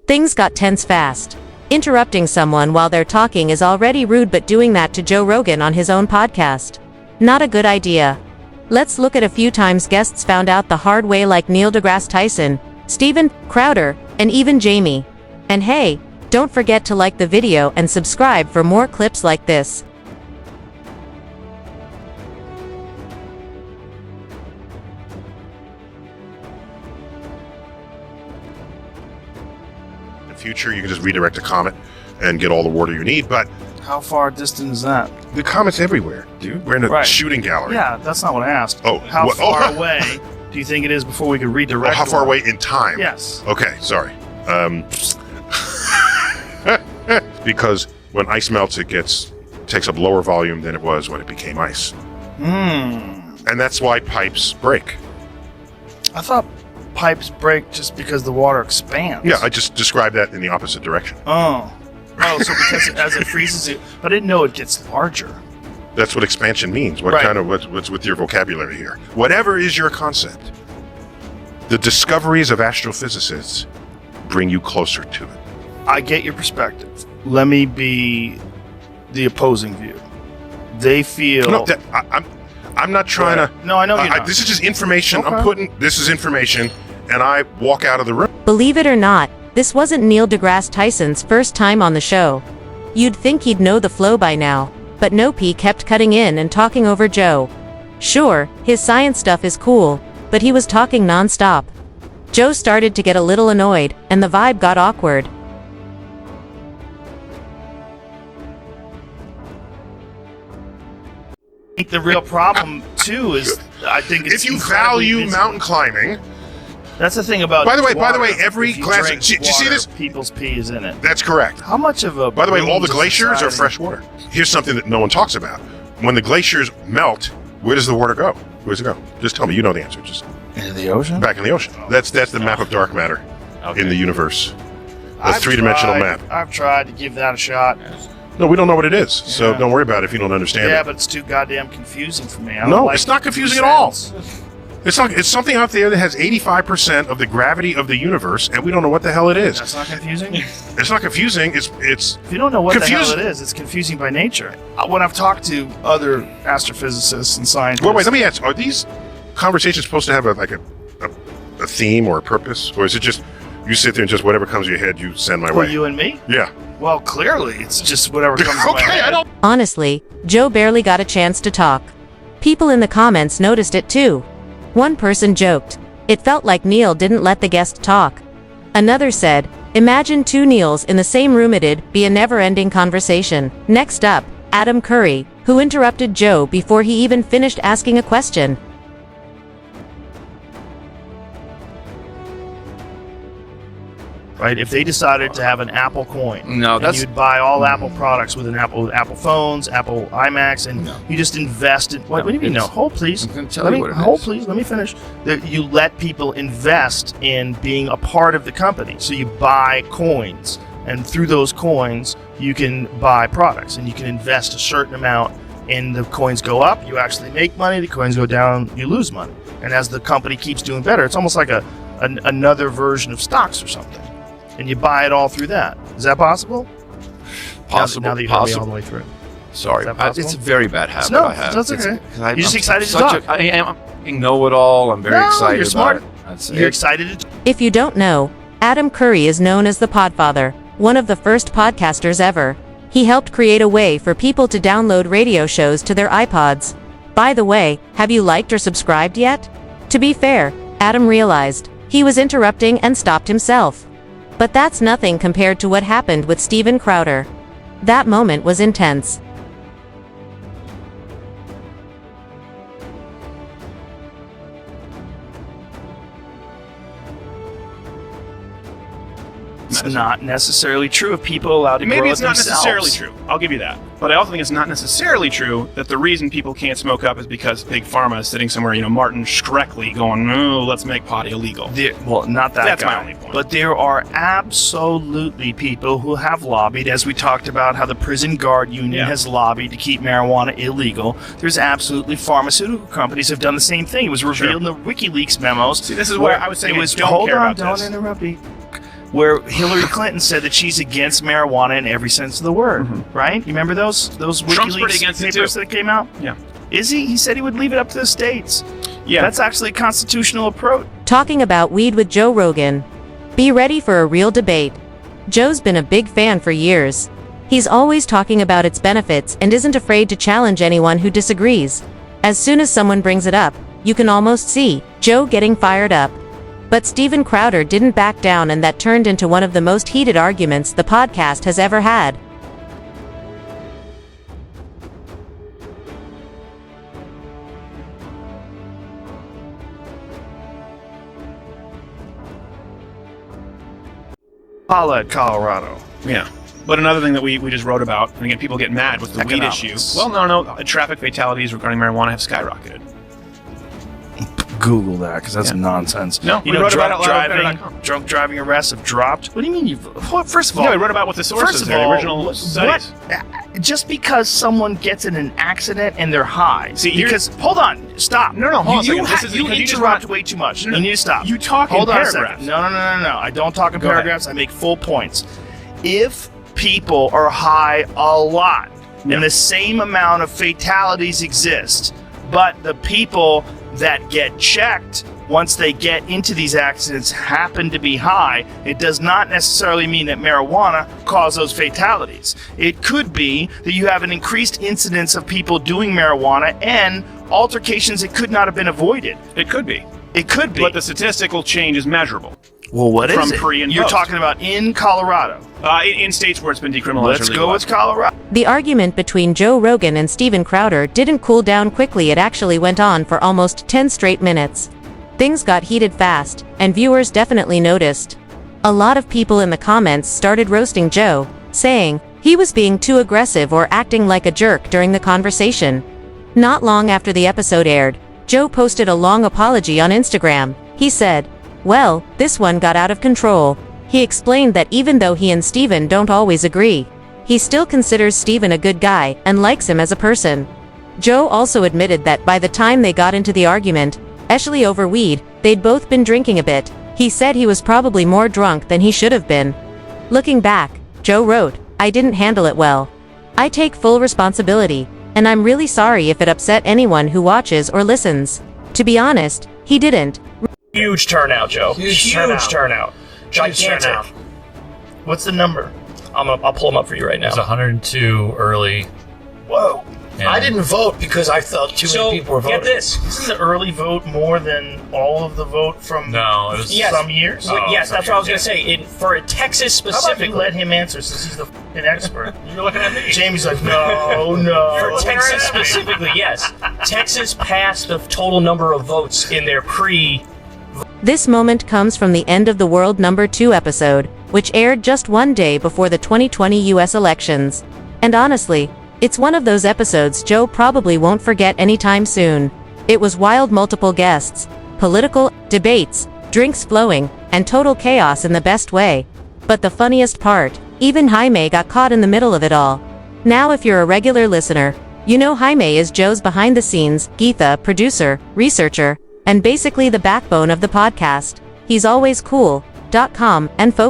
Things got tense fast. Interrupting someone while they're talking is already rude, but doing that to Joe Rogan on his own podcast? Not a good idea. Let's look at a few times guests found out the hard way, like Neil deGrasse Tyson, Steven Crowder, and even Jamie. And hey, don't forget to like the video and subscribe for more clips like this. Future, you can just redirect a comet and get all the water you need, but how far distant is that? The comet's everywhere, dude. We're in a shooting gallery. Yeah, that's not what I asked. Oh, how far away do you think it is before we could redirect? How far away in time? Yes. Okay, sorry. Because when ice melts, it takes up lower volume than it was when it became ice. And that's why pipes break. I thought pipes break just because the water expands. Yeah, I just described that in the opposite direction. Oh, so because as it freezes it, but I didn't know it gets larger. That's what expansion means. What's with your vocabulary here? Whatever is your concept, the discoveries of astrophysicists bring you closer to it. I get your perspective. Let me be the opposing view. They feel. No, I'm not trying to. No, I know you're not. This is just information. Okay. This is information, and I walk out of the room. Believe it or not, this wasn't Neil deGrasse Tyson's first time on the show. You'd think he'd know the flow by now, but nope, he kept cutting in and talking over Joe. Sure, his science stuff is cool, but he was talking non-stop. Joe started to get a little annoyed, and the vibe got awkward. I think the real problem too is I think it's if you value mountain climbing. That's the thing about. By the way, every glass. Do you see this? People's pee is in it. That's correct. How much of a? By the way, all the glaciers are fresh water. Here's something that no one talks about. When the glaciers melt, where does the water go? Where does it go? Just tell me. You know the answer. Just into the ocean. Back in the ocean. That's the map of dark matter in the universe. A three-dimensional map. I've tried to give that a shot. No, we don't know what it is, so don't worry about it if you don't understand it. Yeah, but it's too goddamn confusing for me. It's not confusing at all. It's something out there that has 85% of the gravity of the universe, and we don't know what the hell it is. That's not confusing? It's not confusing. It's if you don't know what the hell it is, it's confusing by nature. When I've talked to other astrophysicists and scientists... Wait, let me ask. Are these conversations supposed to have a theme or a purpose? Or is it just you sit there and just whatever comes to your head, you send my way? You and me? Yeah. Well, clearly, it's just whatever comes to my head. Honestly, Joe barely got a chance to talk. People in the comments noticed it too. One person joked, "It felt like Neil didn't let the guest talk." Another said, "Imagine two Neils in the same room, it'd be a never-ending conversation." Next up, Adam Curry, who interrupted Joe before he even finished asking a question. Right? If they decided to have an Apple coin, you'd buy all Apple products with an Apple phones, Apple iMacs, and you just invest in. What do you mean? No, hold please. I'm going to tell you what it is. Hold please. Let me finish. You let people invest in being a part of the company. So you buy coins, and through those coins, you can buy products, and you can invest a certain amount. And the coins go up, you actually make money. The coins go down, you lose money. And as the company keeps doing better, it's almost like another version of stocks or something. And you buy it all through that. Is that possible? Possible. Now that you heard me all the way through. Sorry, it's a very bad habit I have. That's okay. You're just excited to talk. I am a know-it-all. I'm very excited. You're smart. About it. You're excited to. If you don't know, Adam Curry is known as the Podfather, one of the first podcasters ever. He helped create a way for people to download radio shows to their iPods. By the way, have you liked or subscribed yet? To be fair, Adam realized he was interrupting and stopped himself. But that's nothing compared to what happened with Steven Crowder. That moment was intense. It's not necessarily true of people allowed to grow Maybe it it's not themselves. necessarily true. I'll give you that. But I also think it's not necessarily true that the reason people can't smoke up is because Big Pharma is sitting somewhere, Martin Shkreli going, "Oh, let's make pot illegal." Not that That's guy. my only point. But there are absolutely people who have lobbied, as we talked about how the prison guard union has lobbied to keep marijuana illegal. There's absolutely pharmaceutical companies have done the same thing. It was revealed in the WikiLeaks memos. See, this is where I would say it was. don't Hold care on, about don't this. interrupt me. where Hillary Clinton said that she's against marijuana in every sense of the word, right? You remember those Trump's pretty WikiLeaks against it, papers too. that came out? Yeah. Is he? He said he would leave it up to the states. Yeah. That's actually a constitutional approach. Talking about weed with Joe Rogan. Be ready for a real debate. Joe's been a big fan for years. He's always talking about its benefits and isn't afraid to challenge anyone who disagrees. As soon as someone brings it up, you can almost see Joe getting fired up. But Steven Crowder didn't back down, and that turned into one of the most heated arguments the podcast has ever had. Paula at Colorado. Yeah. But another thing that we just wrote about, and again, people get mad with the weed issue. Economics. Well, no. Traffic fatalities regarding marijuana have skyrocketed. Google that, because that's Yeah. nonsense. No, we wrote about it at loudandbetter.com. drunk driving arrests have dropped. What do you mean first of all, Yeah, we wrote about what the sources first of are, the all, original studies. just because someone gets in an accident and they're high. See, here's- because hold on, stop. No, hold on a second. This is you because you just interrupt want- way too much. No, no. You need to stop. You talk in hold on a paragraphs. second. No. I don't talk in Go ahead. paragraphs. I make full points. If people are high a lot, Yeah. and the same amount of fatalities exist, but the people that get checked once they get into these accidents happen to be high, it does not necessarily mean that marijuana caused those fatalities. It could be that you have an increased incidence of people doing marijuana and altercations that could not have been avoided. It could be. It could be. But the statistical change is measurable. well, what from is it? pre and You're post. talking about in Colorado. In states where it's been decriminalized. Let's or go with legalized. Colorado. The argument between Joe Rogan and Steven Crowder didn't cool down quickly. It actually went on for almost 10 straight minutes. Things got heated fast, and viewers definitely noticed. A lot of people in the comments started roasting Joe, saying he was being too aggressive or acting like a jerk during the conversation. Not long after the episode aired, Joe posted a long apology on Instagram. He said, "Well, this one got out of control." He explained that even though he and Steven don't always agree, he still considers Steven a good guy and likes him as a person. Joe also admitted that by the time they got into the argument, especially over weed, they'd both been drinking a bit. He said he was probably more drunk than he should have been. Looking back, Joe wrote, "I didn't handle it well. I take full responsibility, and I'm really sorry if it upset anyone who watches or listens. To be honest, he didn't." Huge turnout, Joe. Huge turnout. Gigantic. turnout. What's the number? I'll pull them up for you right now. It's 102 early. Whoa. And I didn't vote because I thought too many people were voting. Get this. Isn't the early vote more than all of the vote from No, it was Yes. some years? Oh, Yes, that's what I was going to yeah. say. For Texas How about you specifically, let him answer since he's the f***ing expert? You're looking at me. Jamie's like, no. for Texas specifically, yes. Texas passed the total number of votes in their This moment comes from the end of the World Number 2 episode, which aired just one day before the 2020 US elections. And honestly, it's one of those episodes Joe probably won't forget anytime soon. It was wild, multiple guests, political debates, drinks flowing, and total chaos in the best way. But the funniest part, even Jaime got caught in the middle of it all. Now if you're a regular listener, you know Jaime is Joe's behind-the-scenes, Geetha, producer, researcher, and basically the backbone of the podcast. He's always cool, calm, and focused.